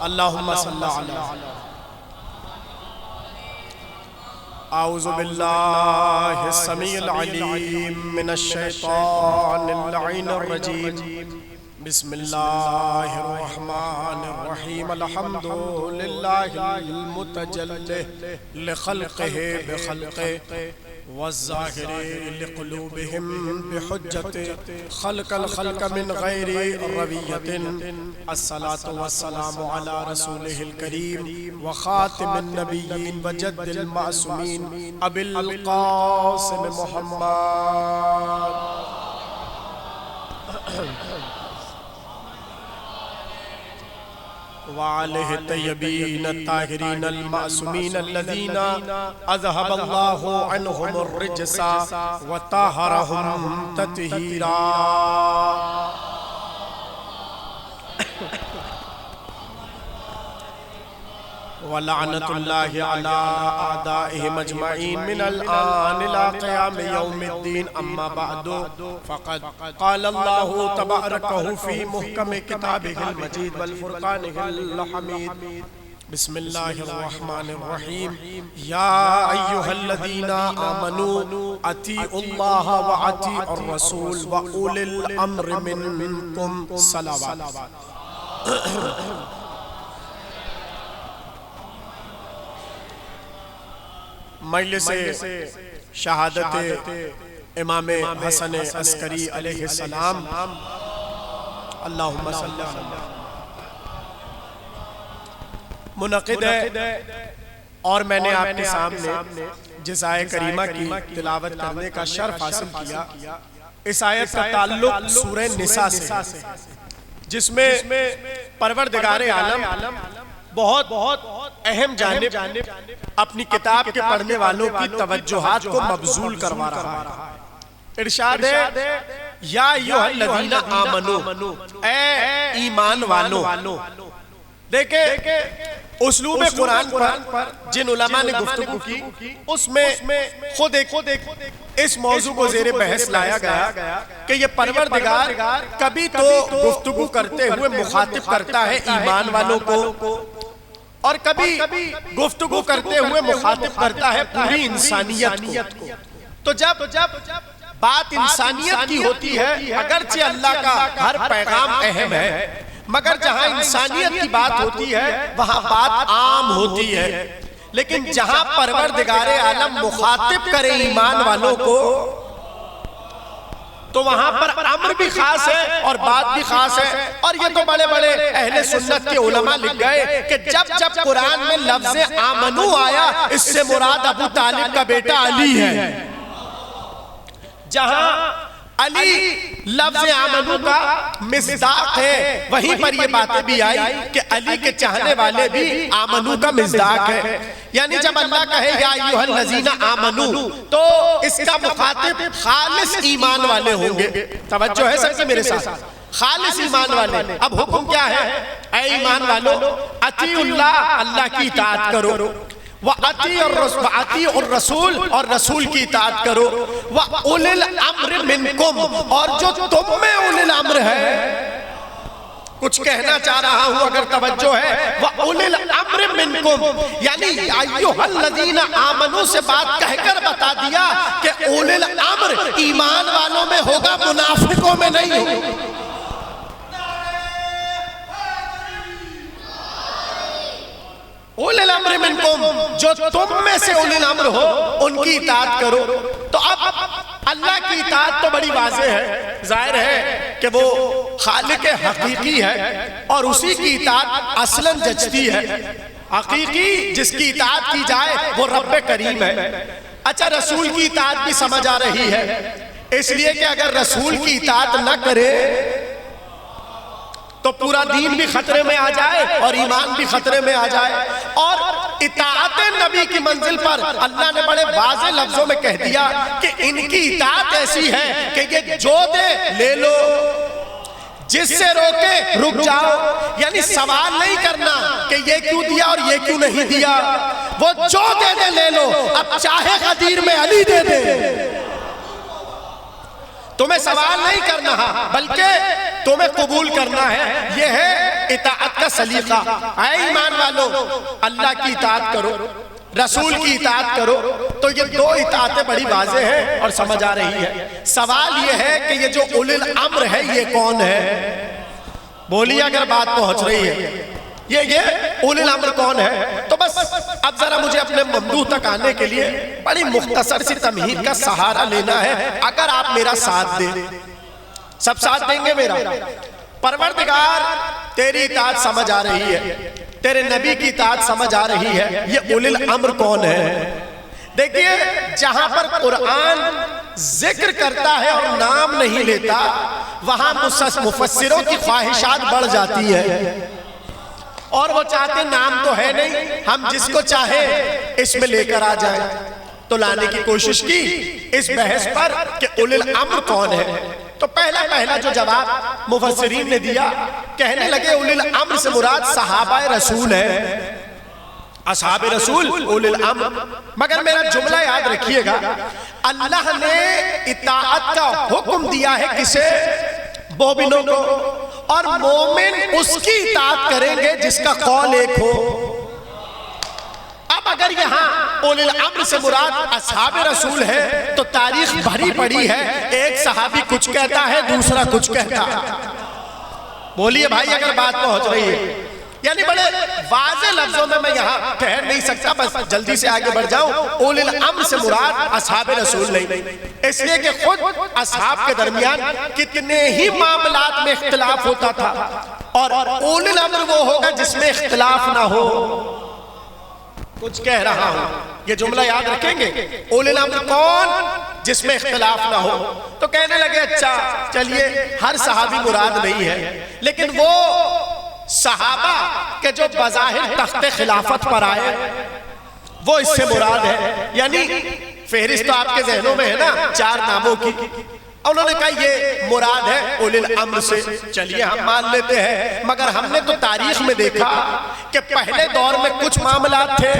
अल्लाहुम्मा सल्ली अला आऊज़ु बिल्लाहि समीइल अलीम मिनश शैतानिर लईनिर रजीम बिस्मिल्लाहिर रहमानिर रहीम अल्हम्दुलिल्लाहिल मुतजल्लि लिखल्क़िहि बिखल्क़िहि वज़्ज़ाहिरि लिक़ुलूबिहिम बिहुज्जति खल्क़ल खल्क़ मिन गैरि रविय्यतिन अस्सलातु वस्सलामु अला रसूलिहिल करीम व ख़ातिमिन नबिय्यीन व जद्दिल मासूमीन अबिल क़ासिम मुहम्मद वालिहि तय्यबीन ताहिरीन अल-मासूमीन अल्लज़ीना अज़हबल्लाहु अन्हुमुर रिज्सा व तहरहुम तत्हीरा। वलअनतुल्लाहि अला आदाइहिम अजमईन मिनल आन इला क़ियाम यौमिद्दीन अम्मा बअदु फ़क़द क़ालल्लाहु तबारकहु फ़ी मुहकम किताबिहिल मजीद वल फ़ुरक़ानिहिल हमीद। बिस्मिल्लाहिर्रहमानिर्रहीम या अय्युहल्लज़ीना आमनू अतीउल्लाह व अतीउर रसूल व उलिल अम्रि मिनकुम सलावत। मजलिसे शहादत इमाम हसन अस्करी अलैहिस्सलाम अल्लाहुम्मा सल्ली अलैहि मुनक़िद है और मैंने आपके सामने जिस आयत करीमा की तिलावत करने का शर्फ हासिल किया, इस आयत का ताल्लुक सूरह निसा से, जिसमें परवरदिगार आलम बहुत अहम जानिब अपनी किताब के पढ़ने वालों की तवज्जुहात को मबजूल करवा रहा है। इरशाद है या अय्युहल्लज़ीना आमनू, ऐ ईमान वालों। देखे उस्लूब कुरान पर जिन उलमा ने गुफ्तगू की, उसमें खुद एक इस मौजू को ज़ेरे बहस लाया गया कि ये परवरदिगार कभी तो गुफ्तगू करते हुए मुखातिब करता है ईमान वालों को, और कभी गुफ्तगू करते हुए मुखातिब करता है पूरी इंसानियत को। तो जब बात इंसानियत की होती है, अगरचे अल्लाह का हर पैगाम अहम है, मगर जहां इंसानियत की बात होती है वहां बात आम होती है। लेकिन जहां परवरदिगारे आलम मुखातिब करे ईमान वालों को, तो वहां पर अम्र भी खास है और बात भी खास है। और ये तो बड़े बड़े अहले सुन्नत के उलमा लिख गए कि जब कुरान में लफ्ज़ आमनू आया, इससे मुराद अबू तालिब का बेटा अली है। जहां अली लफ्ज़ आमनू का मिस्दाक है, वहीं पर ये बातें भी आई कि अली के चाहने वाले भी आमनू का मिस्दाक है। यानी जब अल्लाह कहे या अय्युहल्लज़ीना आमनू, तो इसका मुखातिब खालिस ईमान वाले होंगे। तवज्जो है सबकी मेरे साथ, खालिस ईमान वाले। अब हुक्म क्या है? ऐ ईमान वालों, अतीउल्लाह, अल्लाह की इताअत करो, व अतीउर रसूल, और रसूल की इताअत करो, व उलिल अम्र मिनकुम, और जो तुम में उलिल अम्र है। कुछ कहना चाह रहा हूं, अगर तवज्जो है, व उलिल अम्र मिनकुम, यानी अय्युहल्लज़ीना आमनू से बात कहकर बता दिया कि उलिल अम्र ईमान वालों में होगा, मुनाफिकों में नहीं होगा। उलिल अम्र मिनकुम, जो तुम में से उलिल अम्र हो, उनकी इताअत करो। तो अब अल्लाह की इताअत तो बड़ी वाज़ेह है, जाहिर है कि वो खालिक हकीकी है और उसी की इताअत असलन जचती है। हकीकी जिसकी इताअत की जाए वो रब्बे करीम है। अच्छा, रसूल की इताअत भी समझ आ रही है, इसलिए कि अगर रसूल की इताअत न करे तो पूरा दीन भी खतरे में आ जाए और ईमान भी खतरे में आ जाए। और इताअत नबी की मंजिल पर अल्लाह ने बड़े वाज़ेह लफ्जों में कह दिया कि इनकी इताअत ऐसी है कि ये जो दे ले लो, जिससे रोके रुक जाओ। यानी सवाल नहीं करना कि ये क्यों दिया और ये क्यों नहीं दिया, वो जो दे दे ले लो। अब चाहे गदीर में अली दे दे, तुम्हें सवाल नहीं करना, बल्कि तुम्हें कबूल करना है। यह है इताअत का सलीका। ऐ ईमान वालों, अल्लाह की इताअत करो, रसूल की इताअत करो। तो ये दो इताअतें बड़ी वाज़ेह हैं और समझ आ रही है। सवाल ये है कि ये जो उलिल अम्र है ये कौन है? बोलिए अगर बात पहुंच रही है। ये उलिल अम्र कौन है? तो बस अब जरा मुझे अपने ममदूह तक आने के लिए बड़ी मुख्तसर सी तमहीद का सहारा लेना है। अगर आप मेरा साथ दें, सब साथ देंगे मेरा। परवरदिगार तेरी इताअत समझ आ रही है, तेरे नबी की इताअत समझ आ रही है। ये उलिल अम्र कौन है? देखिए, जहां पर कुरान जिक्र करता है और नाम नहीं लेता, वहां मुफस्सिरों की ख्वाहिशात बढ़ जाती है और वो चाहते नाम तो है नहीं, हम जिसको चाहे इसमें लेकर आ जाए। तो लाने की कोशिश की इस बहस पर कि उलिल अम्र कौन है। तो पहला जो जवाब मुफस्सिरीन ने दिया, कहने लगे उलिल अम्र से मुराद सहाबाए रसूल है, असहाबे रसूल उलिल अम्र। मगर मेरा जुमला याद रखिएगा, अल्लाह ने इताअत का हुक्म दिया है किसे? मोमिनों को। और मोमिन उसकी इताअत करेंगे जिसका कौल एक हो। अब अगर यहाँ उलिल अम्र से मुराद असहाबे रसूल है तो तारीख भरी पड़ी है, एक सहाबी कुछ कहता है, दूसरा कुछ कहता है। बोलिए भाई अगर बात पहुंच रही है। यानी बड़े वाज़े लफ्जों में मैं यहाँ ठहर नहीं सकता, बस जल्दी से आगे बढ़ जाऊं। उलिल अम्र से मुराद असहाबे रसूल नहीं, इसलिए कि खुद असहाब के दरमियान कितने ही मामलात में इख्तिलाफ होता था, और उलिल अम्र वो होगा जिसमें इख्तिलाफ ना हो। कुछ कह रहा हूं, ये जुमला याद रखेंगे। उलिल अम्र कौन? जिसमें इख्तिलाफ ना हो। तो कहने लगे अच्छा चलिए, हर सहाबी मुराद नहीं है, लेकिन वो सहाबा के जो बज़ाहिर तख्ते खिलाफत पर आए वो इससे मुराद है। यानी फहरिस्त तो आपके जहनों में है ना 4 नामों की, उन्होंने कहा ये मुराद है उलिल अम्र से। चलिए हम मान लेते हैं, मगर हमने तो तारीख में देखा कि पहले दौर में कुछ मामलात थे,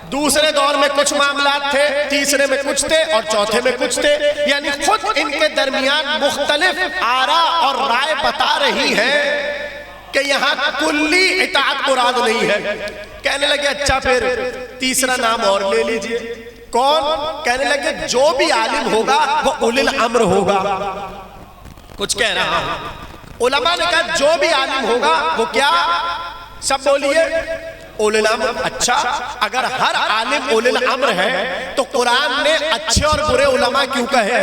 दूसरे दौर में कुछ मामलात थे, तीसरे में कुछ थे और चौथे में कुछ थे। यानी खुद इनके दरमियान मुख्तलिफ आरा और राय बता रही है कि यहाँ कुल्ली इताअत मुराद नहीं है। कहने लगे अच्छा फिर तीसरा नाम और ले लीजिए। कौन? कहने लगे जो भी आलिम होगा वो उलिल अम्र होगा। कुछ कह रहा हूं। उलमा ने कहा जो भी आलिम होगा वो क्या? सब बोलिए उलिल अम्र। अच्छा, अगर हर आलिम उलिल अम्र है तो कुरान ने अच्छे और बुरे उलमा क्यों कहे?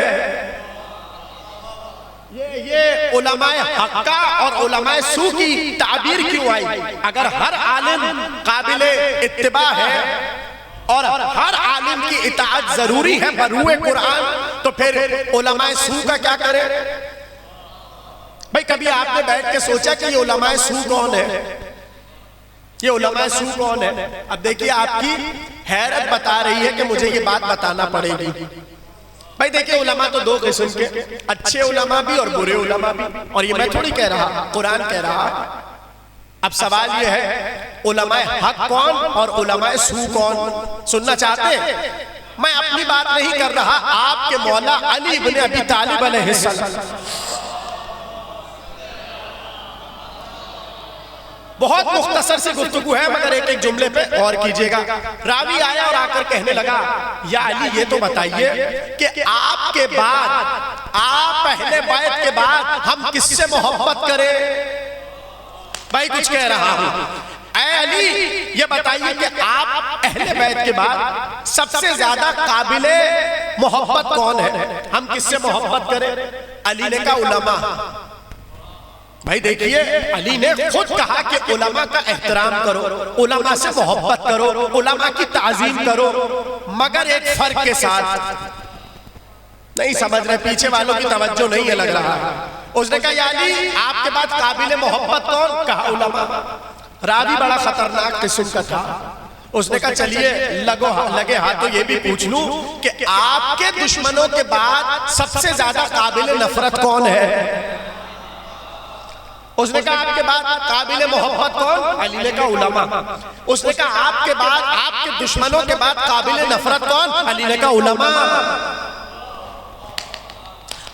ये उलमाए हक्का और उलमाए सू की ताबीर क्यों आई? अगर हर आलिम काबिले इत्तिबा है और हर आलिम की इताअत जरूरी है बरूए कुरान, तो फिर उलमाए सू का क्या करे? भाई कभी आपने बैठ के सोचा कि ये उलमाए सू कौन है? ये उलमाए सू कौन है? अब देखिए आपकी हैरत बता रही है कि मुझे ये बात बताना पड़ेगी। भाई देखिए उलमा तो 2 किस्म के, अच्छे उलमा भी और बुरे उलमा भी। और ये मैं थोड़ी कह रहा, कुरान कह रहा। अब सवाल ये है उलमाए हक कौन और उलमाए सू कौन? सुनना चाहते हैं? मैं अपनी बात नहीं कर रहा, आपके मौला अली इब्न अबी तालिब अलैहिस्सलाम। बहुत मुख्तसर सी गुफ्तगू है, मगर एक जुमले पे और कीजिएगा। रावी आया और आकर कहने लगा या अली ये तो बताइए कि आपके बाद, आप पहले बैत के बाद हम किससे मोहब्बत करें? भाई कुछ कह रहा हूं। ऐ अली ये बताइए कि आप अहले बैत के बाद सबसे ज्यादा काबिले मोहब्बत कौन है? हम किससे मोहब्बत करें? अली ने कहा उलमा। भाई देखिए अली ने खुद कहा कि उलमा का एहतराम करो, उलमा से मोहब्बत करो, उलमा की ताजीम करो, मगर एक फर्क के साथ। नहीं समझ रहे, पीछे वालों की तवज्जो नहीं है लग रहा। उसने कहा या अली आपके बाद काबिल मोहब्बत कौन? कहा उलमा। रावी बड़ा खतरनाक किस्म का था। उसने कहा चलिए लगे हाथों ये भी पूछ लूं कि आपके दुश्मनों के बाद सबसे ज्यादा काबिल नफरत कौन है? उसने कहा आपके बाद काबिल मोहब्बत कौन? अली ने कहा उलमा। उसने कहा आपके बाद, आपके दुश्मनों के बाद काबिल नफरत कौन? अली ने कहा उलमा।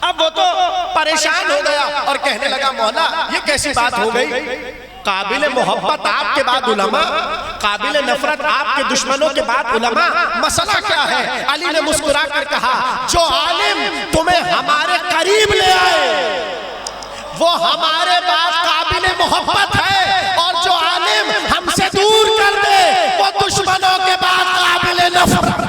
अब वो तो परेशान हो गया और कहने लगा मौला ये कैसी बात हो गई, काबिल मोहब्बत आपके बाद उलमा, काबिल नफरत आपके दुश्मनों के बाद उलमा, मसला क्या है? अली ने मुस्कुरा कर कहा जो आलिम तुम्हें हमारे करीब ले आए वो हमारे बाद काबिल मोहब्बत है, और जो आलिम हमसे दूर कर दे वो दुश्मनों के बाद काबिल नफरत।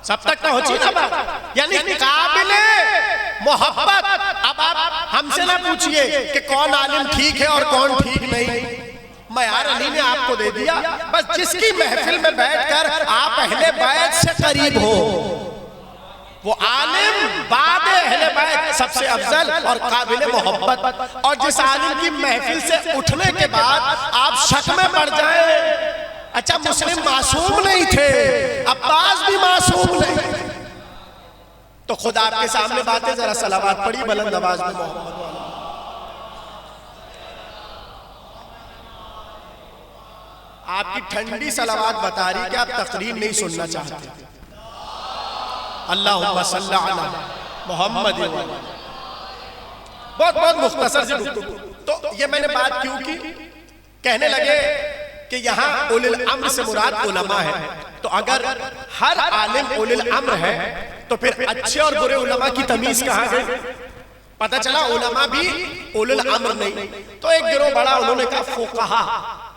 सब तक पहुंची ना बात, यानी काबिले मोहब्बत। अब आप हमसे ना पूछिए कि कौन आलिम ठीक है और कौन ठीक नहीं, मयार अली ने आपको दे दिया। बस जिसकी महफिल में बैठकर आप अहले बैत से करीब हो वो आलिम बाद अहले बैत सबसे अफजल और काबिल मोहब्बत। और जिस आलिम की महफिल से उठने के बाद आप शक में पड़ जाए, अच्छा मुस्लिम मासूम नहीं थे, अब्बास भी मासूम नहीं, तो खुद आपके सामने बातें जरा सलावत पढ़ी बुलंद आवाज में मोहम्मद। आपकी ठंडी सलावत बता रही कि आप तकरीर नहीं सुनना चाहते। अल्लाहुम्मा सल्ली अला मोहम्मद। बहुत बहुत मुख्तसर से गुफ्तगू। तो ये मैंने बात क्यों की, कहने लगे कि यहाँ उलिल अम्र से मुराद उलमा है, तो अगर हर आलिम उलिल अम्र है तो फिर अच्छे और बुरे उलमा की तमीज कहाँ गई? पता चला उलमा भी उलिल अम्र नहीं। तो एक गिरोह बड़ा, उन्होंने कहा फुक़हा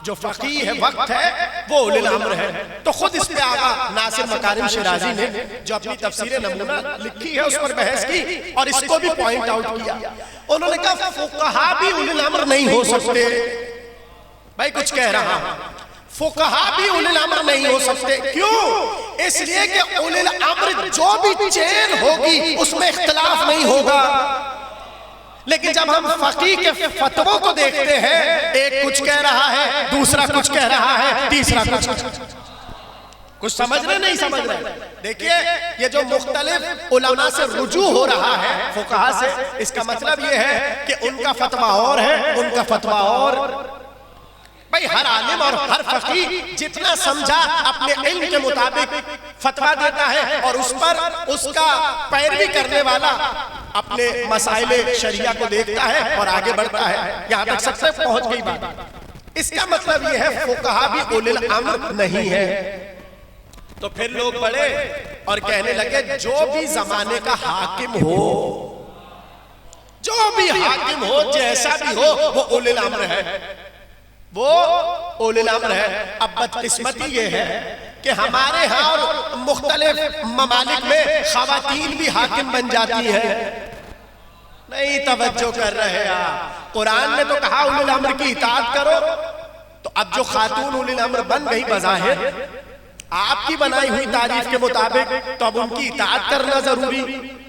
जो फकीह है वक्त है वो उलिल अम्र है। तो खुद इस पे आगा नासिर मकारिम शिराजी ने जो अपनी तफसीर नमूना लिखी है उस पर बहस की और इसको भी पॉइंट आउट किया। उन्होंने कहा फुक़हा भी उलिल अम्र नहीं हो सकते। भाई कुछ कह रहा हूं, फुक़हा भी उलिल अम्र नहीं हो सकते। क्यों? इसलिए कि उलिल अम्र जो भी चेन होगी उसमें इख्तिलाफ नहीं होगा। लेकिन जब हम फकीह के फतवों को देखते हैं, एक कुछ कह रहा है, दूसरा कुछ कह रहा है, तीसरा कुछ समझ रहे नहीं समझ रहे। देखिए ये जो मुख्तलिफ उलमा से रुजू हो रहा है फुक़हा से, इसका मतलब ये है कि उनका फतवा और है, उनका फतवा और। भाई हर आलिम और हर फकीह जितना समझा अपने इल्म के मुताबिक फतवा देता है और उस पर उसका पैरवी करने वाला अपने मसाइल शरिया को देखता है और आगे बढ़ता है। यहाँ तक सबसे पहुंच गई बात। इसका मतलब यह है फुक़हा भी उलिल अम्र नहीं है। तो फिर लोग बड़े और कहने लगे जो भी जमाने का हाकिम हो, जो भी हाकिम हो, जैसा भी हो, वो उलिल अम्र है, वो उलिल अम्र है। अब बदकिस्मती ये है कि हमारे यहाँ और मुख्तलिफ ममालिक में ख़वातीन भी हाकिम बन जाती है। नहीं तवज्जो कर रहे आप। कुरान ने तो कहा उलिल अम्र की इताअत करो, तो अब जो खातून उलिल अम्र बन गई बज़ाहिर आपकी बनाई हुई तारीफ के मुताबिक, तो अब उनकी इताअत करना जरूरी।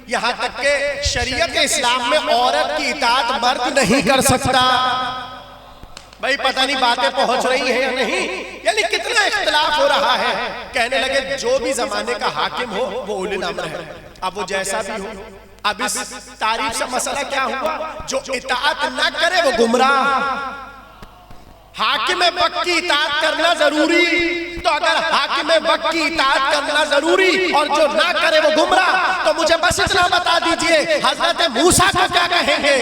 यहाँ तक के शरीयत इस्लाम में औरत की इताअत मर्द नहीं कर सकता। भाई पता नहीं बातें पहुंच रही हैं या नहीं, यानी कितना इख्तिलाफ हो रहा है। कहने लगे जो भी जमाने का हाकिम हो वो उलिल अम्र है, अब वो जैसा भी हो। अब इस तारीफ से मसला क्या हुआ, जो इताअत ना करे वो गुमराह। हाकिम वक्त की इताअत करना जरूरी, तो अगर हाकिम वक्त की इताअत करना जरूरी और जो ना करे वो गुमराह, तो मुझे बस इतना बता दीजिए हजरत मूसा को क्या कहेंगे?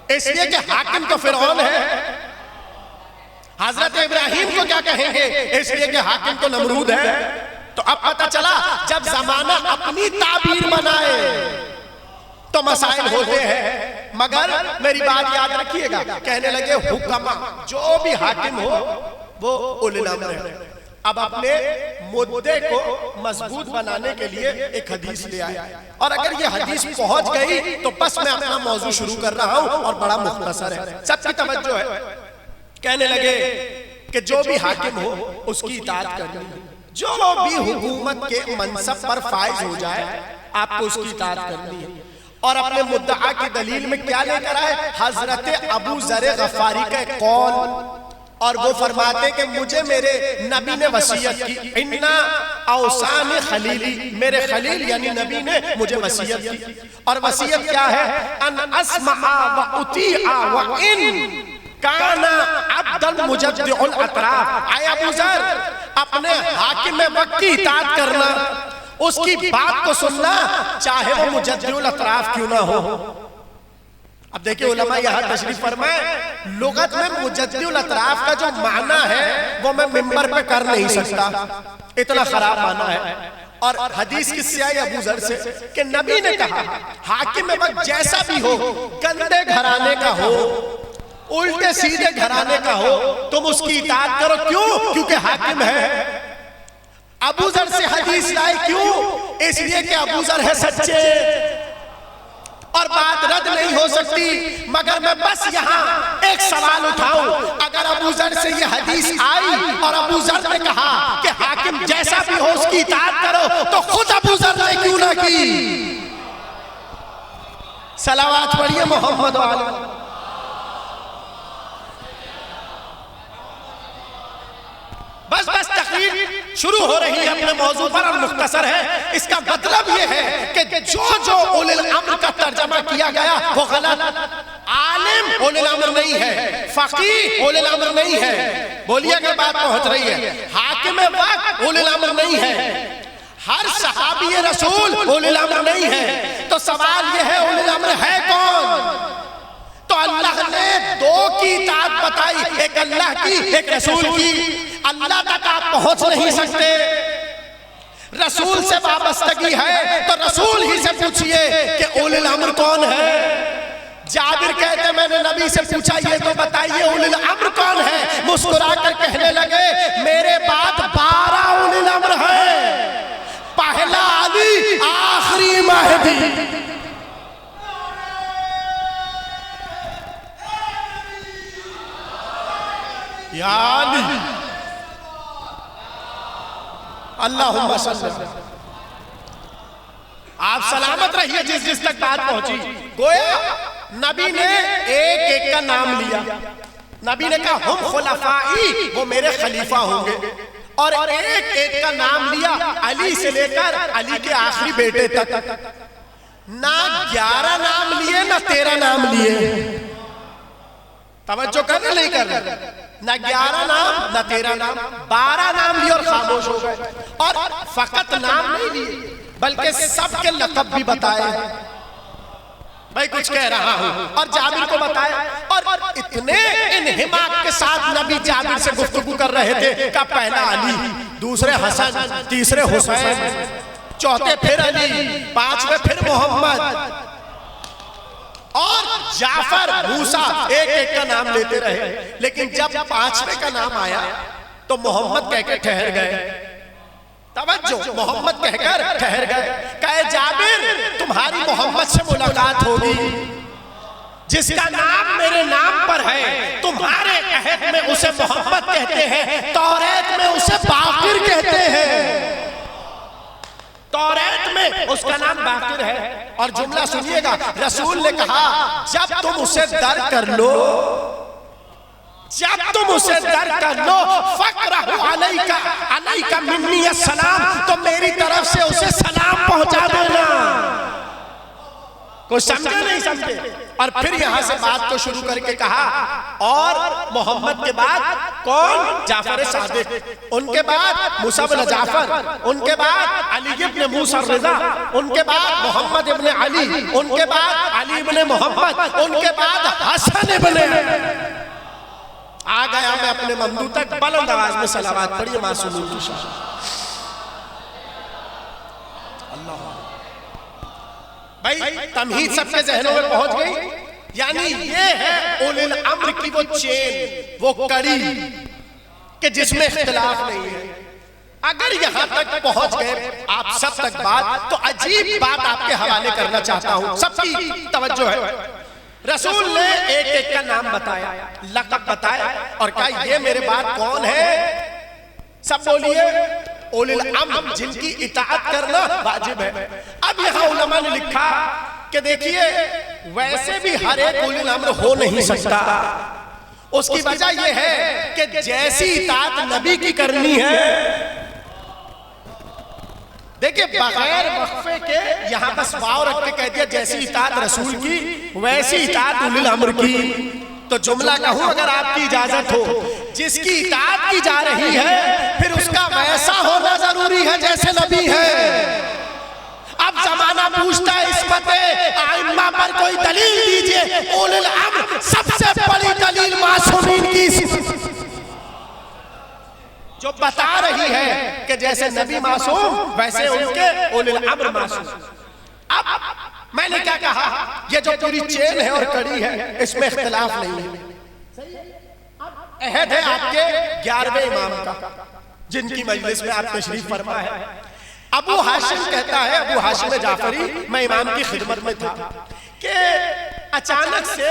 इसलिए कि हाकिम तो फिरौन है। हजरत इब्राहिम को क्या कहेंगे? इसलिए कि हाकिम तो नमरूद है। तो अब पता चला जब जमाना अपनी ताबीर बनाए तो मसाइल होते हैं। मगर मेरी बात याद रखिएगा, कहने लगे हुक्मा जो भी हाकिम हो वो उलिल अम्र है। अब अपने मुद्दे को मजबूत बनाने के लिए एक हदीस ले आए, और अगर ये हदीस पहुंच गई तो बस मैं अपना मौजू शुरू कर रहा हूं और बड़ा मुख्तसर है, सबकी तवज्जो है। कहने लगे कि जो भी हाकिम हो उसकी इताअत करनी है, जो भी हुकूमत के मनसब पर फाइज हो जाए आपको उसकी इताअत करनी है। और अपने मुद्दा की दलील में क्या लेकर आए? हजरत अबू ज़र गफारी का कौल, और वो फरमाते कि मुझे मेरे नबी ने वसीयत की, इन्ना औसानी खलीली, मेरे खलील यानी नबी ने मुझे वसीयत की। और वसीयत क्या है? अन अस्मा व उतीआ व इन काना अब्दुल मुजद्दिउल अतराफ। आए अबू ज़र, अपने हाकिम वक्त की इताअत करना, उसकी बात को सुनना, चाहे वो मुजद्दिउल अतराफ क्यों ना हो। अब देखिए उलमा यहाँ तशरीफ फरमाए, लुगत में मुजद्दिउल अतराफ का जो माना है वो मैं मिंबर पे कर नहीं सकता, इतना खराब माना है। और हदीस किससे आई? अबू ज़र से, कि नबी ने कहा हाकिम वक्त जैसा भी हो, गंदे घराने का हो, उल्टे सीधे घराने का हो, तुम उसकी इताअत करो। क्यों? क्योंकि हाकिम है। अबू ज़र से हदीस लाई क्यों? इसलिए कि अबू ज़र है सच्चे और बात रद्द नहीं हो सकती। मगर मैं बस यहाँ एक सवाल उठाऊं, अगर अबू ज़र से ये हदीस आई और अबू ज़र ने कहा कि हाकिम जैसा भी हो उसकी इताअत करो, तो खुद अबू ज़र ने क्यों ना की? सलावत पढ़िए मोहम्मद वाले। बस बस तकरीर शुरू हो रही है अपने मौजू पर और मुख्तसर है। इसका मतलब ये है कि जो उलिल अम्र का तर्जमा किया गया वो गलत। आलिम उलिल अम्र नहीं है, फकीह उलिल अम्र नहीं है। बोलिए अगर बात पहुंच रही है। हाकिम वक्त उलिल अम्र नहीं है, हर सहाबी रसूल उलिल अम्र नहीं है। तो सवाल ये है उलिल अम्र है कौन? तो अल्लाह ने दो की इताअत बताई, एक अल्लाह की, एक रसूल की। अल्लाह तक आप पहुंच नहीं सकते, रसूल से वाबस्तगी है तो रसूल ही से पूछिए कि उलिल अम्र कौन है। जाबिर कहते मैंने नबी से पूछा ये तो बताइए उलिल अम्र कौन है। मुस्कुराकर कहने लगे मेरे बाद 12 उलिल अम्र है, पहला अली, आखिरी महदी। अल्लाहुम्मा सल्लि। आप सलामत रहिए जिस जिस तक बात पहुंची। गोया नबी ने एक एक का नाम लिया। नबी ने कहा हम खुलफाई, वो मेरे खलीफा होंगे, और एक एक का नाम लिया, अली से लेकर अली के आखिरी बेटे तक। ना 11 नाम लिए ना 13 नाम लिए। तवज्जो करना नहीं करना, ना 11 नाम ना 13 नाम, 12 नाम लिए और खामोश हो गए। और फकत नाम नहीं लिए बल्कि सबके लक़ब भी बताए। भाई कुछ कह रहा हूं, और जाबिर को बताया। और इतने इन्हिमाक के साथ नबी जाबिर से गुफ्तगू कर रहे थे का पहला अली, दूसरे हसन, तीसरे हुसैन, चौथे फिर अली, पांचवे फिर मोहम्मद और जाफर, मूसा, एक एक का नाम लेते रहे। लेकिन जब 5वें का नाम आया तो मोहम्मद कहकर ठहर गए। तवज्जो, मोहम्मद कहकर ठहर गए। कहे जाबिर तुम्हारी मोहम्मद से मुलाकात होगी, जिसका नाम मेरे नाम पर है। तुम्हारे अहद में उसे मोहम्मद कहते हैं, तौरात में उसे बाकिर कहते हैं। तौरात में उसका नाम बाकिर है। और जुमला सुनिएगा, रसूल ने कहा जब तुम उसे दर कर लो, जब तुम उसे दर कर लो, फकरहु अलैका, अलैका मिन्नी अस्सलाम, तो मेरी तरफ से उसे सलाम पहुंचा देना। कोई समझे नहीं समझे? और फिर यहां से बात को शुरू करके कहा और मोहम्मद के बाद कौन? जाफर सादिक, उनके बाद मूसा इब्न जाफर, उनके बाद अली इब्न मूसा रिज़ा, उनके बाद मोहम्मद इब्न अली, उनके बाद अली इब्न मोहम्मद, उनके बाद हसन इब्न। आ गया मैं अपने ममदू तक। बुलंद आवाज में सलावत पढ़िए मासूम की शान। अल्लाह। भाई तमहीद सबके जहनों में पहुंच गई। यानी ये है उलिल अम्र की वो चेन, वो कड़ी कि जिसमें इख्तिलाफ नहीं है। अगर यहां तक पहुंच गए आप सब तक बात, तो अजीब बात आपके हवाले करना चाहता हूं, सबकी तवज्जो है। रसूल ने एक एक का नाम बताया, लक़ब बताया और कहा ये मेरे बाद कौन है? सब बोलिए उलिल अम्र, जिनकी इताअत करना वाजिब है। अब यहाँ उलमा ने लिखा कि देखिए वैसे भी हर एक उलिल अम्र हो नहीं सकता। उसकी वजह यह है कि जैसी इताअत नबी की करनी है, देखिए बगैर वक्फे के यहाँ बस वाव रख के कह दिया जैसी इताअत रसूल की वैसी इताअत उलिल अम्र की। तो जुमला कहूं अगर आपकी इजाजत हो, जिसकी इताअत की जा रही है फिर उसका वैसा होना जरूरी है जैसे नबी है। अब जमाना पूछता है इस्मत आइम्मा पर कोई दलील दीजिए। उलुल अम्र सबसे बड़ी दलील मासूमीन की जो बता रही है कि जैसे नबी मासूम वैसे उनके उलुल अम्र मासूम। अब मैंने क्या कहा, ये जो पूरी चेन है और कड़ी है इसमें इख्तिलाफ नहीं है। अहद है आपके 11वें इमाम का जिनकी मजलिस में आप तशरीफ फरमा है। अबू हाशिम कहता है, अबू हाशिम जाफरी, मैं इमाम की खिदमत में था कि अचानक से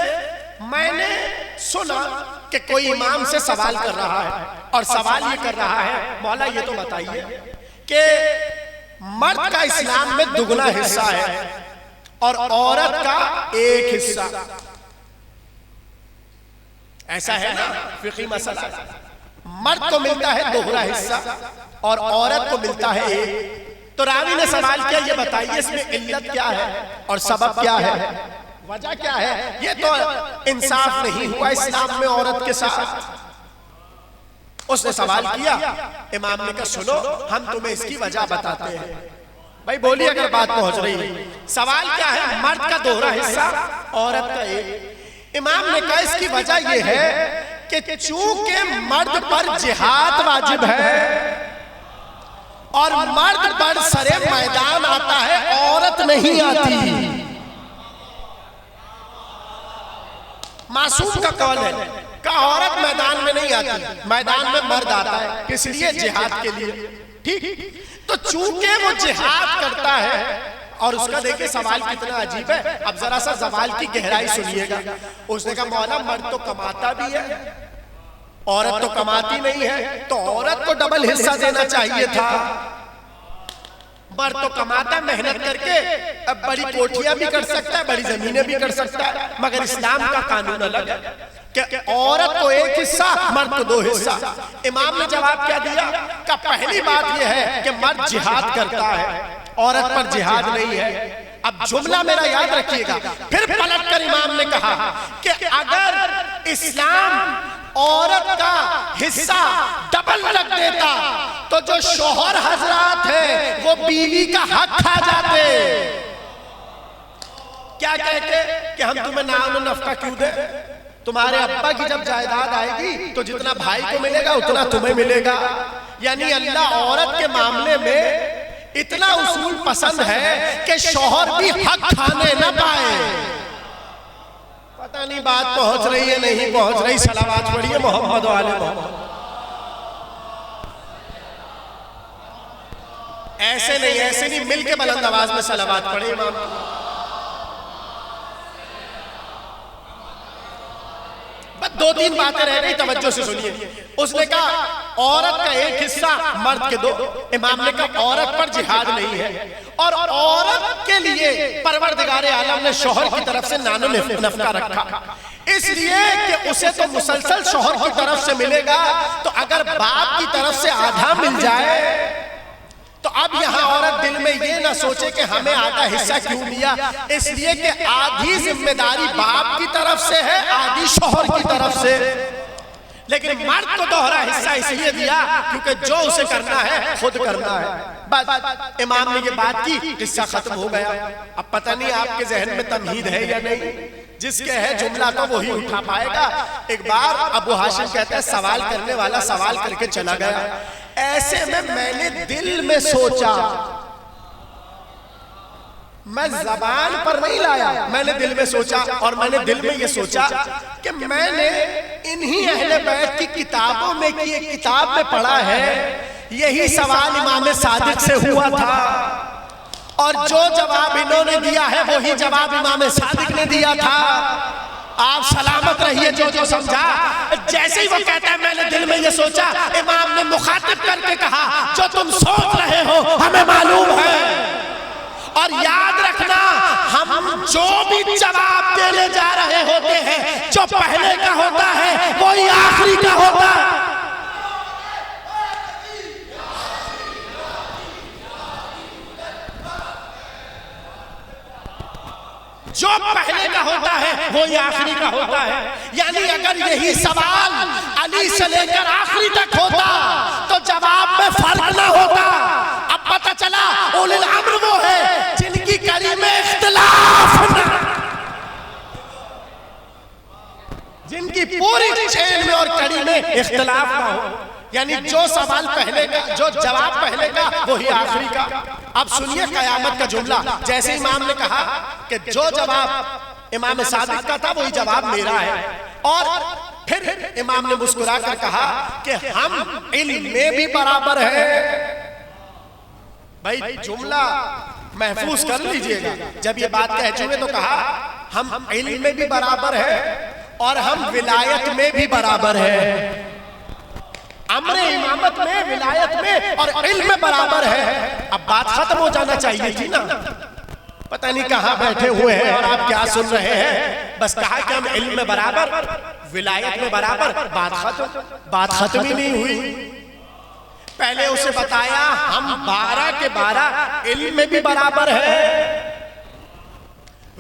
मैंने सुना कि कोई इमाम से सवाल कर रहा है और सवाल ये कर रहा है, मौला ये तो बताइए कि मर्द का इस्लाम में दुगना हिस्सा है और औरत का एक हिस्सा। ऐसा है ना फिक़ही मसला, मर्द को मिलता है दोहरा हिस्सा और औरत को मिलता है एक। तो रावी ने सवाल किया, ये बताइए इसमें इल्लत क्या है और सबब क्या है, वजह क्या है? ये तो इंसाफ नहीं हुआ इस्लाम में औरत के साथ। उसने सवाल किया, इमाम ने कहा सुनो हम तुम्हें इसकी वजह बताते हैं। भाई बोलिए अगर बात पहुंच रही है। सवाल क्या है? मर्द का दोहरा हिस्सा, औरत का एक। इमाम ने कहा इसकी वजह यह है कि चूंकि मर्द पर जिहाद वाजिब है और मर्द पर सरे मैदान आता है, औरत नहीं आती। मासूम का कौल है का औरत मैदान में नहीं आती, मैदान में मर्द आता है, किस लिए? जिहाद के लिए। ठीक, तो चूंकि वो जिहाद करता है और उसका देखिए सवाल कितना अजीब है। अब जरा सा सवाल की गहराई सुनिएगा। उसने कहा मौला मर्द तो कमाता भी है, औरत तो कमाती नहीं है, तो औरत को डबल हिस्सा देना चाहिए था। मर्द तो कमाता मेहनत करके, अब बड़ी कोठियां भी कर सकता है, बड़ी जमीनें भी कर सकता है, मगर इस्लाम का कानून अलग है कि औरत को एक हिस्सा, मर्द को 2 हिस्सा। इमाम ने जवाब क्या दिया? का पहली बात यह है कि मर्द जिहाद करता है, औरत पर जिहाद नहीं है। अब जुमला मेरा याद रखिएगा। फिर पलटकर इमाम ने कहा कि अगर इस्लाम औरत का हिस्सा डबल रख देता तो जो शोहर हजरात है वो बीवी का हक खा जाते। क्या कहते कि हम तुम्हें नाम नफका क्यों दे? तुम्हारे अब्बा की जब जायदाद आएगी तो जितना भाई को मिलेगा उतना तुम्हें मिलेगा। यानी अल्लाह औरत के मामले में इतना उसूल पसंद है कि शौहर भी हक खाने न पाए। पता नहीं बात पहुंच रही है नहीं पहुंच रही। सलावत पढ़िए मोहम्मद वाले मोहम्मद। ऐसे नहीं मिल के बुलंद आवाज में सलावत पढ़े इमाम। बस 2-3 बातें रह गई, तवज्जो से सुनिए। उसने कहा औरत का एक हिस्सा, मर्द के 2। इमाम ने कहा औरत पर जिहाद नहीं है और औरत के लिए परवरदिगार आलम ने शौहर की तरफ से नानो नफका रखा, इसलिए कि उसे तो मुसलसल शौहर की तरफ से मिलेगा। तो अगर बाप की तरफ से आधा मिल जाए तो अब यहाँ औरत दिल में ये ना सोचे कि हमें आधा हिस्सा क्यों दिया, इसलिए कि आधी जिम्मेदारी बाप की तरफ से है, आधी शौहर की तरफ से। लेकिन मर्द को दोहरा हिस्सा इसलिए दिया क्योंकि जो उसे करना है खुद करना है। बस इमाम ने ये बात की, किस्सा खत्म हो गया। अब पता नहीं आपके जहन में तमहीद है या नहीं, जिसके है जुमला तो वही उठा पाएगा। एक बार अबू हाशिम कहता है सवाल करने वाला सवाल करके चला गया। ऐसे में मैंने दिल में सोचा, मैं जबान पर नहीं लाया, मैंने दिल में सोचा और मैंने दिल में ये सोचा कि मैंने इन्हीं अहले बैत की किताबों में की एक किताब में पढ़ा है, यही सवाल इमाम सादिक से हुआ था और जो जवाब इन्होंने दिया है वही जवाब इमाम सादिक ने दिया था। आप सलामत रहिए जो समझा। जैसे ही वो कहता है मैंने दिल में ये सोचा, इमाम ने मुखातिब करके कहा जो तुम सोच रहे हो हमें मालूम है, और याद रखना हम जो भी जवाब देने जा रहे होते हैं जो पहले का होता है वही आखिरी का होता है। जो पहले का होता है वो ही आखिरी का होता है। यानी अगर यही सवाल अली से लेकर आखिरी तक होता तो जवाब में फर्क ना होता। अब पता चला उलिल अम्र वो है जिनकी कड़ी में इख्तिलाफ ना, जिनकी पूरी चेन में और कड़ी में इख्तिलाफ ना हो। यानी जो सवाल पहले का, जो जवाब पहले का, वही आखिरी का। अब सुनिए कयामत का जुमला। जैसे इमाम ने कहा कि जो जवाब इमाम सादिक का था वही जवाब मेरा है, और फिर इमाम ने मुस्कुरा कर कहा कि हम इल्म में भी बराबर है। भाई जुमला महफूज कर लीजिएगा। जब ये बात कह चुके तो कहा हम इल्म में भी बराबर है और हम विलायत में भी बराबर है। अमरे इमामत में, विलायत में और इल्म में बराबर है। अब बात खत्म हो जाना चाहिए थी ना। पता नहीं कहां बैठे हुए हैं और आप क्या सुन रहे हैं। बस कहा कि हम इल्म में बराबर, विलायत में बराबर, बात खत्म ही नहीं हुई। पहले उसे बताया हम 12 के 12 इल्म में भी बराबर है,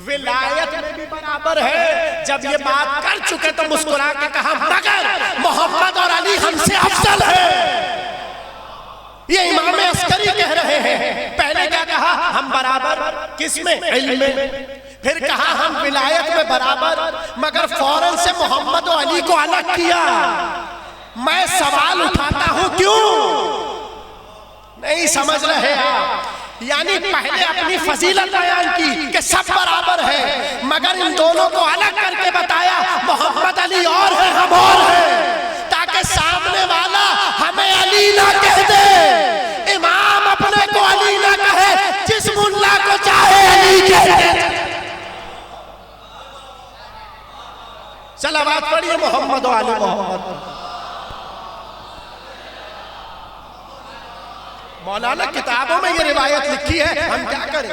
विलायत में भी बराबर है। जब ये बात कर चुके तो मुस्कुरा के कहा मगर मोहम्मद और अली हमसे अफजल है। ये इमाम अस्करी कह रहे हैं। पहले क्या कहा हम बराबर किसमें, इल्म में। फिर कहा हम विलायत में बराबर, मगर फौरन से मोहम्मद और अली को अलग किया। मैं सवाल उठाता हूं क्यों, नहीं समझ रहे आप। यानी पहले अपनी फजीलत बयान की कि सब बराबर है, मगर इन दोनों को अलग करके बताया मोहम्मद अली और है, हम और हैं, ताकि सामने वाला हमें अली ना कह दे, इमाम अपने को अली ना कहे, जिस मुल्ला को चाहे अली कह दे। सलावत पढ़िए मोहम्मद और अली मोहम्मद। मौलाना किताबों में ये रिवायत लिखी है, हम क्या करें।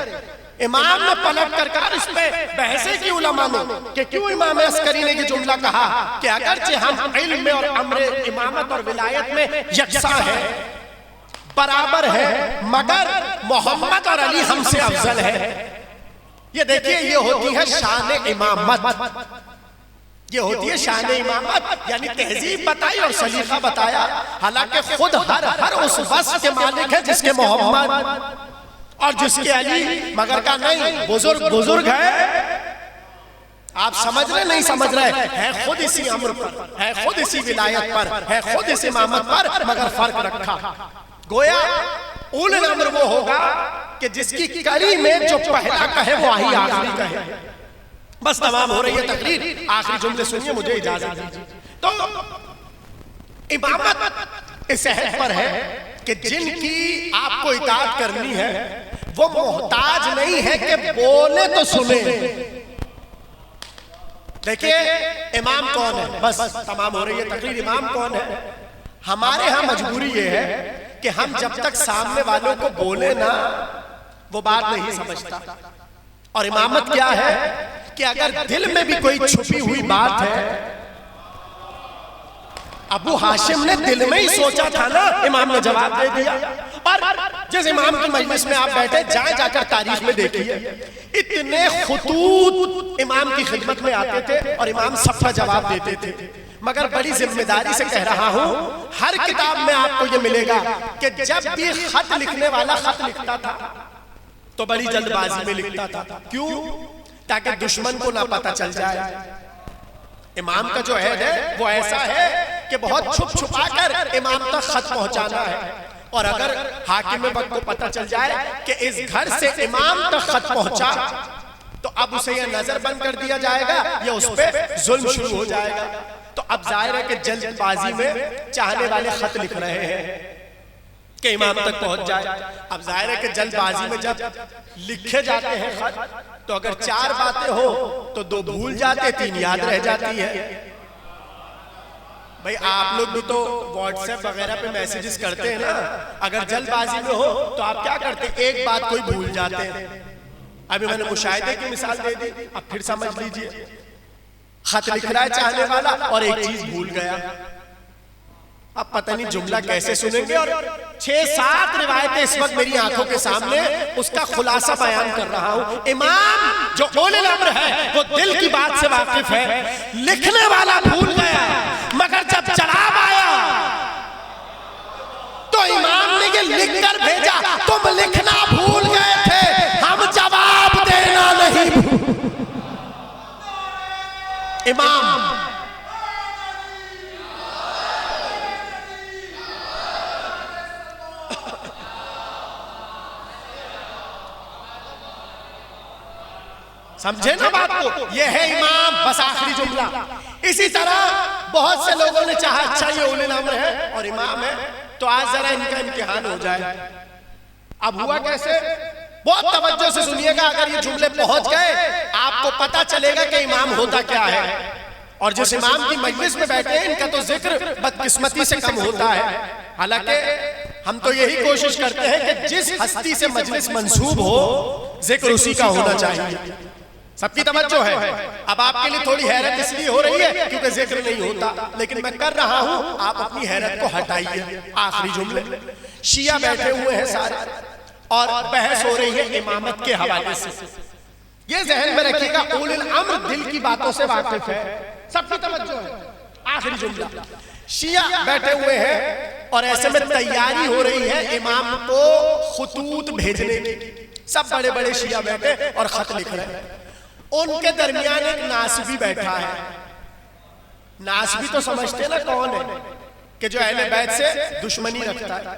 इमाम ने पलट कर इस पे बहसे की उलमा में कि क्यों इमाम अस्करी ने ये जुमला कहा कि अगरचे हम इल्म में और अमरे इमामत और विलायत में यकसा है, बराबर है, मगर मोहम्मद और अली हमसे अफजल है। ये देखिए, ये होती है शान इमामत, ये होती है शान इमामत। यानी तहजीब बताई और सलीका बताया। हालांकि खुद हर उस वस्फ के मालिक है जिसके मोहम्मद और जिसके अली, मगर का नहीं, बुजुर्ग है। आप समझ रहे नहीं समझ रहे है खुद इसी अम्र पर, है खुद इसी विलायत पर, है खुद इस इमामत पर, मगर फर्क रखा। गोया उलिल अम्र वो होगा कि जिसकी कड़ी में जो पहला कहे वो ही आखिरी कहे। बस तमाम हो रही है तकरीर, आखिरी जुमले सुनिए, मुझे इजाजत दीजिए। तो इमामत इस हद पर है कि जिनकी आपको इताअत करनी है वो मोहताज नहीं है कि बोले तो सुने। देखिए इमाम कौन है, बस तमाम हो रही है तकरीर। इमाम कौन है? हमारे यहाँ मजबूरी ये है कि हम जब तक सामने वालों को बोले ना, वो बात नहीं समझता। और इमामत क्या है कि अगर दिल में भी कोई छुपी हुई बात है, अबू हाशिम ने दिल में ही सोचा था ना, इमाम ने जवाब दे दिया। और जिस इमाम की मजलिस में आप बैठे, जाकर तारीख में देखिए, इतने खुतूत इमाम की खिदमत में आते थे और इमाम सबका जवाब देते थे। मगर बड़ी जिम्मेदारी से कह रहा हूं, हर किताब में आपको ये मिलेगा कि जब भी खत लिखने वाला खत लिखता था तो बड़ी जल्दबाजी में लिखता था। क्यों? ताकि दुश्मन को ना पता चल जाए। इमाम का जो है वो ऐसा है कि बहुत छुप छुपा कर इमाम तक खत पहुंचाना है। और अगर हाकिम वक्त को पता चल जाए कि इस घर से इमाम तक खत पहुंचा, तो अब उसे यह नजर बंद कर दिया जाएगा या उस पर जुल्म शुरू हो जाएगा। तो अब जाहिर है कि जल्दबाजी में चाहने वाले खत लिख रहे हैं कि इमाम तक पहुंच जाए। अब जाहिर है कि जल्दबाजी में जब लिखे जाते हैं खत, तो अगर 4 बातें हो तो 2 भूल जाते, 3 याद रह जाती है। भाई आप लोग भी तो व्हाट्सएप वगैरह पे मैसेजेस करते हैं ना, अगर जल्दबाजी में हो तो आप क्या करते, एक बात कोई भूल जाते हैं। अभी मैंने मुशाहिदे की मिसाल दे दी, अब फिर समझ लीजिए, खत लिख रहा है चाहने वाला और एक चीज भूल गया। अब पता नहीं जुमला कैसे सुनेंगे। और 6-7 रिवायतें इस वक्त मेरी आंखों के सामने, उसका खुलासा बयान कर रहा हूं। इमाम जो उलिल अम्र है वो दिल की बात से वाकिफ है, लिखने वाला भूल गया, मगर जब चला इमाम ने ये लिख कर भेजा, तुम लिखना भूल गए थे, हम जवाब देना नहीं। इमाम समझे ना बात को, ये है इमाम। बस आखिरी जुमला। इसी तरह बहुत से लोगों ने चाहा अच्छा ये उलिल अम्र है और इमाम है, तो आज जरा इनका इम्तिहान हो जाए। अब हुआ कैसे, बहुत तवज्जो से सुनिएगा। अगर ये जुमले पहुंच गए आपको पता चलेगा कि इमाम होता क्या है। और जिस इमाम की मजलिस में बैठे हैं इनका तो जिक्र बदकिस्मती से कम होता है। हालांकि हम तो यही कोशिश करते हैं कि जिस हस्ती से मजलिस मंसूब हो जिक्र उसी का होना चाहिए। सबकी तवज्जो है। अब आपके लिए थोड़ी हैरत इसलिए हो रही है क्योंकि जिक्र नहीं होता, लेकिन मैं कर रहा हूं, आप अपनी हैरत को हटाइए। आखिरी जुमले। शिया बैठे हुए हैं सारे और बहस हो रही है इमामत के हवाले से। ये जहन में रखिएगा, उलिल अम्र दिल की बातों से वाकिफ है। सबकी तवज्जो है। आखिरी जुमला। शिया बैठे हुए हैं और ऐसे में तैयारी हो रही है इमाम को खुतूत भेजने की। सब बड़े बड़े शिया बैठे और खत लिख रहे हैं। उनके दरमियान एक नासबी बैठा है। नासबी तो समझते ना कौन है, कि जो अहले बैत से दुश्मनी रखता है।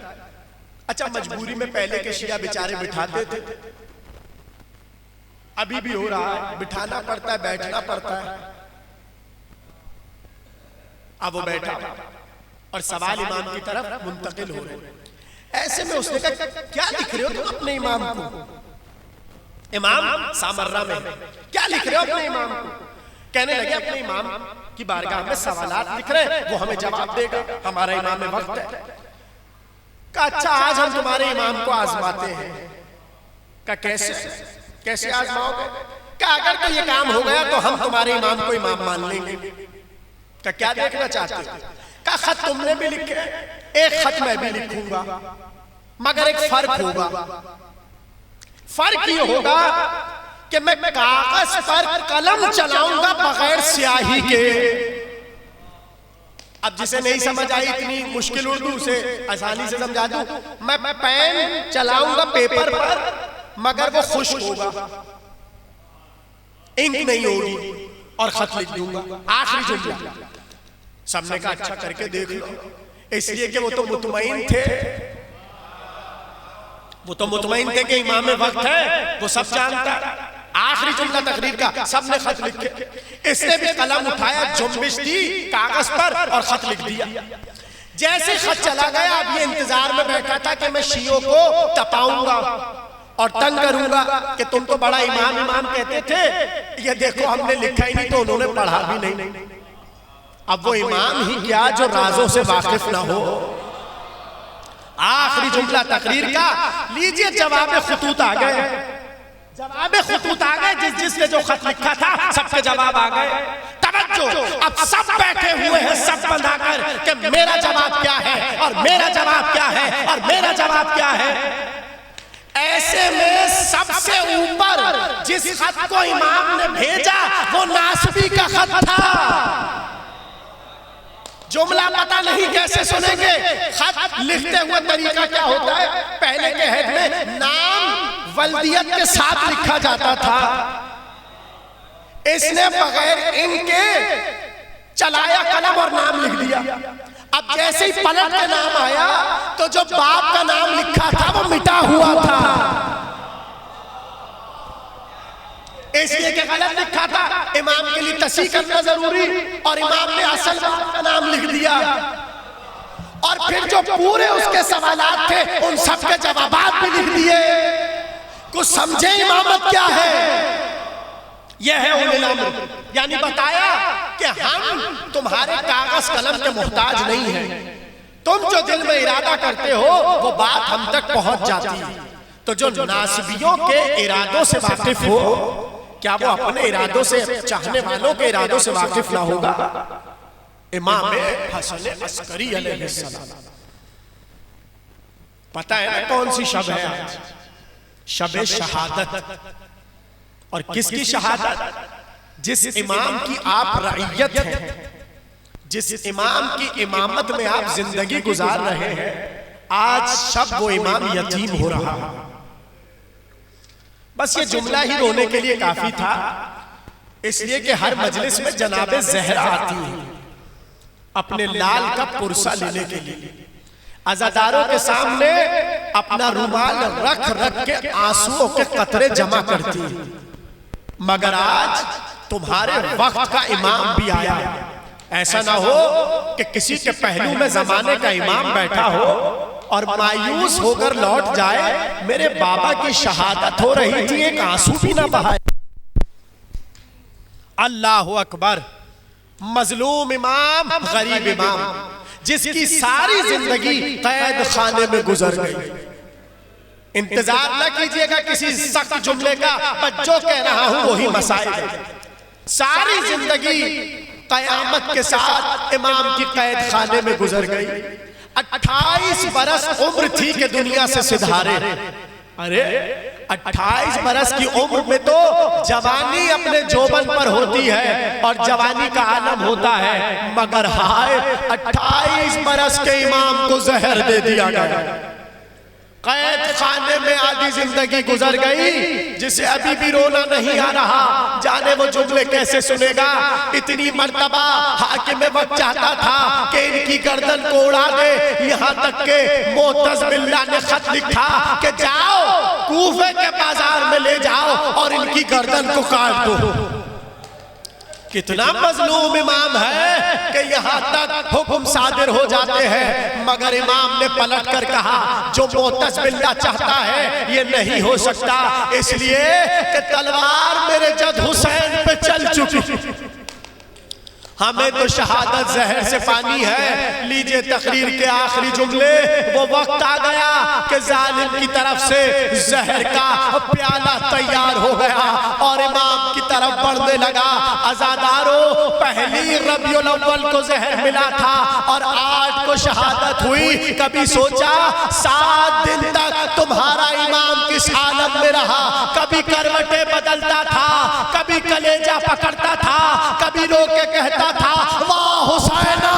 अच्छा, मजबूरी में पहले के शिया बेचारे बिठाते थे, अभी भी हो रहा है, बिठाना पड़ता है, बैठना पड़ता है। अब वो बैठा और सवाल इमाम की तरफ मुंतकिल हो रहे। ऐसे में उसने कहा, क्या लिख रहे हो तुम अपने इमाम को? इमाम सामर्रा में क्या लिख रहे हो अपने इमाम को? कहने लगे अपने इमाम की बारगाह में सवालात लिख रहे हैं, वो हमें जवाब देगा, हमारा इमाम में वक्त है। कहा अच्छा, आज हम तुम्हारे इमाम को आजमाते हैं। कहा कैसे कैसे आजमाओगे? कहा अगर तो ये काम हो गया तो हम तुम्हारे इमाम को इमाम मान लेंगे। कहा क्या देखना चाहते हो? कहा खत तुमने भी लिखे, एक खत मैं भी लिखूंगा, मगर एक फर्क होगा। फर्क ये होगा कि मैं कागज पर कलम चलाऊंगा बगैर स्याही के। अब जिसे नहीं समझ आई इतनी मुश्किल उर्दू से आसानी से समझा दूं, मैं पेन चलाऊंगा पेपर पर, मगर वो खुश्क होगा, इंक नहीं होगी, और खत लिख दूंगा। आखिरी जुमला। सबने कहा अच्छा करके देख लो, इसलिए कि वो तो मुतमईन थे, वो तो मुतमईन थे कि इमाम में वक्त है, वो सब जानता है। आखिरी जुमला तकरीर का, सबने खत लिखे। इसने भी कलम उठाया, जुम्बिश दी कागज पर और खत लिख दिया। जैसे खत चला गया, अब ये इंतजार में बैठा था कि मैं शियों को तपाऊंगा और तंग करूंगा कि तुम तो बड़ा इमाम इमाम कहते थे, ये देखो हमने लिखा ही नहीं, तो उन्होंने पढ़ा भी नहीं। अब वो इमाम ही क्या जो राजों से वाकिफ ना हो। आखिरी जुमला तकरीर का, लीजिए जवाब खुतूत आ गए, जवाब खुतूत आ गए। जिसने जो खत लिखा था सबके जवाब आ गए। तवज्जो, अब सब बैठे हुए हैं सब बंधाकर कि मेरा जवाब क्या है और मेरा जवाब क्या है और मेरा जवाब क्या है। ऐसे में सबसे ऊपर जिस खत को इमाम ने भेजा वो नासबी का खत था। जुमला पता नहीं कैसे सुनेंगे। खत लिखते हुए तरीका क्या होता है, पहले के हेड में नाम वल्दियत के साथ लिखा जाता था, इसने बगैर इनके चलाया कलम और नाम लिख दिया। अब जैसे ही पलट के नाम आया तो जो बाप का नाम लिखा था वो मिटा हुआ था, इसलिए कि गलत लिखा था। इमाम के लिए तस्हीह करना जरूरी, और इमाम ने असल बाप का नाम लिख दिया। और फिर जो पूरे उसके सवालात थे उन सब के जवाबात भी लिख दिए। कुछ समझे इमामत क्या है? यह है उलिल अम्र। यानी बताया कि हम तुम्हारे कागज कलम के मोहताज नहीं हैं, तुम जो दिल में इरादा करते हो वो बात हम तक पहुंच जाती है। तो जो नासबियों के इरादों से वाकिफ हो, क्या वो अपने इरादों से, चाहने वालों के इरादों से वाकिफ ना होगा? इमाम हसन अस्करी अलैहिस्सलाम, पता है ना कौन सी शब है आज? शब शहादत। और किसकी शहादत? जिस इमाम की आप रइयत हैं, जिस इमाम की इमामत में आप जिंदगी गुजार रहे हैं, आज शब वो इमाम यतीम हो रहा। बस ये जुमला ही रोने के लिए काफी था, इसलिए कि हर मजलिस में जनाबे ज़हरा आती है अपने लाल का पुरसा लेने के लिए। अज़ादारों के सामने अपना रुमाल रख रख के आंसुओं के कतरे जमा करती है। मगर आज तुम्हारे वक्त का इमाम भी आया। ऐसा ना हो कि किसी के पहलू में जमाने का इमाम बैठा हो और मायूस होकर लौट जाए। मेरे बाबा की शहादत हो रही थी, एक आंसू भी ना बहाए। अल्लाह अकबर। मजलूम इमाम, गरीब इमाम, जिसकी सारी जिंदगी कैद खाने में गुजर गई। इंतजार न कीजिएगा किसी सख्त जुमले का, बस जो कह रहा हूं वही मसाइल। सारी जिंदगी कयामत के साथ इमाम की कैद खाने में गुजर गई। 28 बरस उम्र थी कि दुनिया से सिधारे। अरे 28 बरस की उम्र में तो जवानी अपने जोबन पर होती है और जवानी का आलम होता है, मगर हाय 28 बरस के इमाम को जहर दे दिया गया। कैद खाने में आधी जिंदगी गुजर गई, जिसे अभी भी रोना नहीं आ रहा। जाने वो जुमले कैसे सुनेगा। इतनी मर्तबा हाकिम वक्त चाहता था कि इनकी गर्दन को उड़ा दे, यहाँ तक के मोअत्तज़ बिल्लाह ने खत लिखा कि जाओ कूफे के बाजार में ले जाओ और इनकी गर्दन को काट दो। कितना मजलूम इमाम है कि यहाँ तक हुक्म सादिर हो जाते हैं, मगर इमाम ने पलट कर कहा जो मोअत्तज़ बिल्लाह चाहता है ये नहीं हो सकता, इसलिए कि तलवार मेरे जद हुसैन पे चल चुकी। हमें तो शहादत जहर से पानी है। लीजिए तकरीर के आखिरी जुमले। वो वक्त आ गया कि जालिम की तरफ से जहर का प्याला तैयार हो गया और इमाम की तरफ बढ़ने लगा। अज़ादारों, पहली रबीउल अव्वल को जहर मिला था और 8 को शहादत हुई। कभी सोचा 7 दिन तक तुम्हारा इमाम किस हालत में रहा? कभी करवटें बदलता था, कभी कलेजा पकड़ता था, कभी रो के कहता था वाह हुसैना।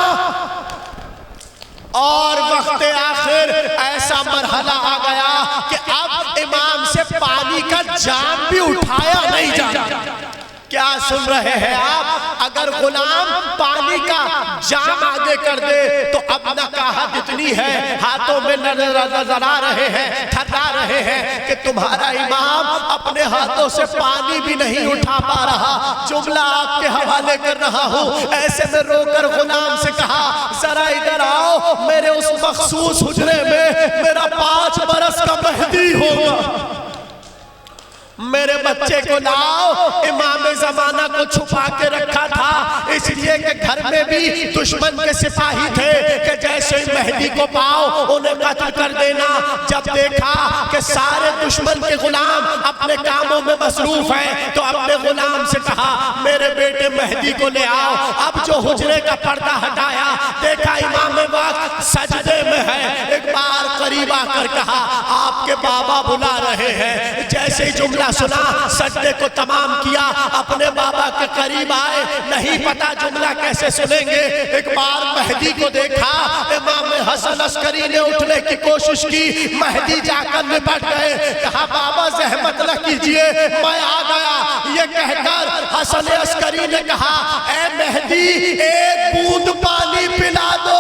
और वक्त आखिर ऐसा मरहला आ गया कि अब इमाम से पानी का जाम भी उठाया नहीं जाता। क्या सुन रहे हैं आप? अगर गुलाम पानी का जाम आगे कर दे तो अब नकाहत इतनी है, हाथों में नजर आ रहे हैं, थर्रा रहे हैं कि तुम्हारा इमाम अपने हाथों से पानी भी नहीं उठा पा रहा। जुमला आपके हवाले कर रहा हूं। ऐसे में रोकर गुलाम से कहा जरा इधर आओ, मेरे उस मखसूस हुजरे में मेरा 5 बरस का मेहदी होगा। मेरे बच्चे को लाओ। इमाम ज़माना को छुपा के रखा था, इसलिए कि घर में भी दुश्मन के सिपाही थे कि जैसे ही मेहदी को पाओ उन्हें कत्ल कर देना। जब देखा कि सारे दुश्मन के गुलाम अपने कामों में मसरूफ हैं तो अपने गुलाम से कहा मेरे बेटे मेहदी को ले आओ। अब जो हुजरे का पर्दा हटाया, देखा इमाम वक्त सजदे में है। एक बार करीब आकर कहा आपके बाबा बुला रहे हैं। जैसे ही जुमला सुना सजदे को तमाम किया, अपने बाबा के करीब आए। नहीं पता जुमला कैसे सुनेंगे। एक बार मेहदी को देखा, इमाम हसन अस्करी ने उठने की कोशिश की, मेहदी जाकर निपट गए। कहा बाबा जहमत न कीजिए मैं आ गया। ये कहकर हसन अस्करी ने कहा ऐ मेहदी एक बूंद पानी पिला दो,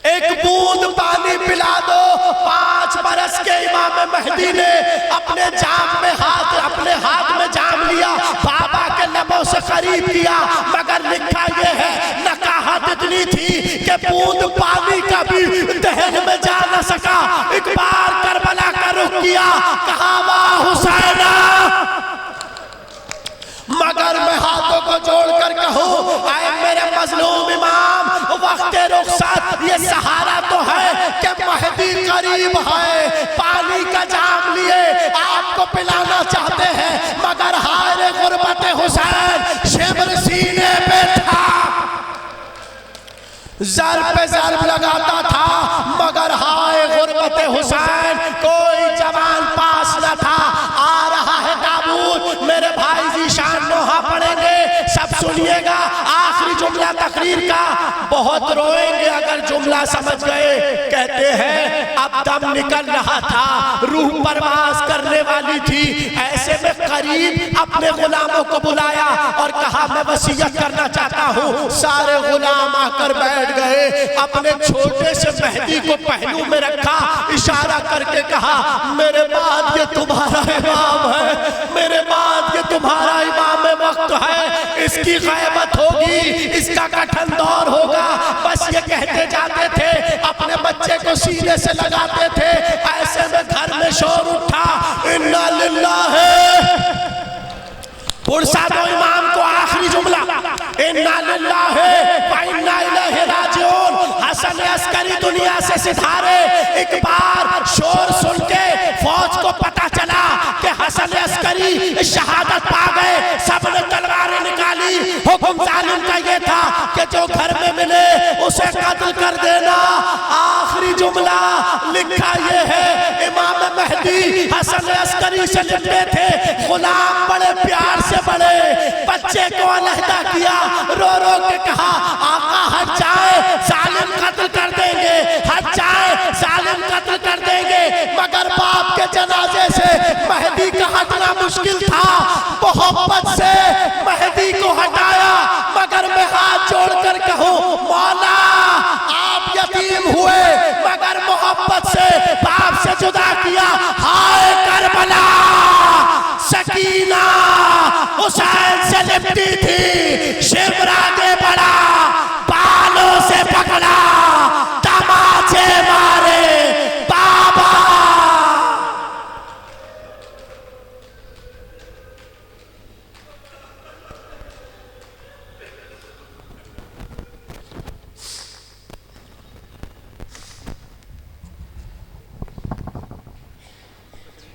एक बूंद पानी पिला दो। 5 बरस के इमाम मेहदी ने अपने हाथ में जाम लिया, बाबा के लबों से करीब किया, मगर लिखा ये है नकाहत इतनी थी कि बूंद पानी का भी दहन में जा न सका। एक बार करबला का रुख किया, कहा वाह हुसैना। मगर मैं हाथों को जोड़कर कहूं आए मेरे मजलूम इमाम, वक्त रुखसत ये सहारा तो है कि मेहदी करीब है। पानी का जाम लिए आपको पिलाना चाहते हैं, मगर हाय गुरबत हुसैन शिब्र सीने पे था। ज़र पे ज़र लगाता था, मगर हाय गुरबत हुसैन कोई जवान पास न था। आ रहा है ताबूत, मेरे भाई जी शान नोहा पढ़ेंगे, सब सुनिएगा। आखिरी जुमला तकरीर का, बहुत रोएंगे अगर जुमला समझ गए। कहते हैं अब दम निकल रहा था, रूह परवास करने वाली थी, ऐसे में करीब अपने गुलामों को बुलाया और कहा मैं वसीयत करना चाहता हूँ। सारे गुलाम आकर बैठ गए, अपने छोटे से मेहदी को पहलू में रखा, इशारा करके कहा मेरे बाद ये तुम्हारा इमाम है, मेरे बाद ये तुम्हारा इमाम वक्त है, इसकी ग़ैबत होगी, इसका कठिन दौर होगा। बस ये कहते जाते थे, अपने बच्चे को सीने से लगाते थे। ऐसे में घर में शोर उठा, इन्ना लिल्लाहि, पुरसा दो इमाम को आखिरी जुमला, इन्ना लिल्लाहि व इन्ना इलैहि राजिऊन। हसन अस्करी दुनिया से सिधारे। एक बार शोर सुन के फौज को पता चला कि हसन अस्करी शहादत पा गए। सबने तलवारें निकाली। हुक्म जालिम का ये था कि जो घर में मिले उसे कत्ल कर देना। आखिरी जुमला लिखा ये है, इमाम मेहदी हसन अस्करी से लिपटे थे। गुलाम बड़े प्यार से बड़े बच्चे को अलहदा किया, रो रो के कहा आका हट जाए, जालिम कत्ल कर देंगे, हट जाए, जालिम कत्ल कर देंगे। मगर बाप के जनाजे से मेहदी का हटना मुश्किल था। मोहब्बत से मेहदी को हटाया, मगर मैं हाथ जोड़कर कहूँ मौला आप यतीम हुए, मगर मोहब्बत से बाप से जुदा किया। हाय करबला, सकीना हुसैन से लिपटी थी।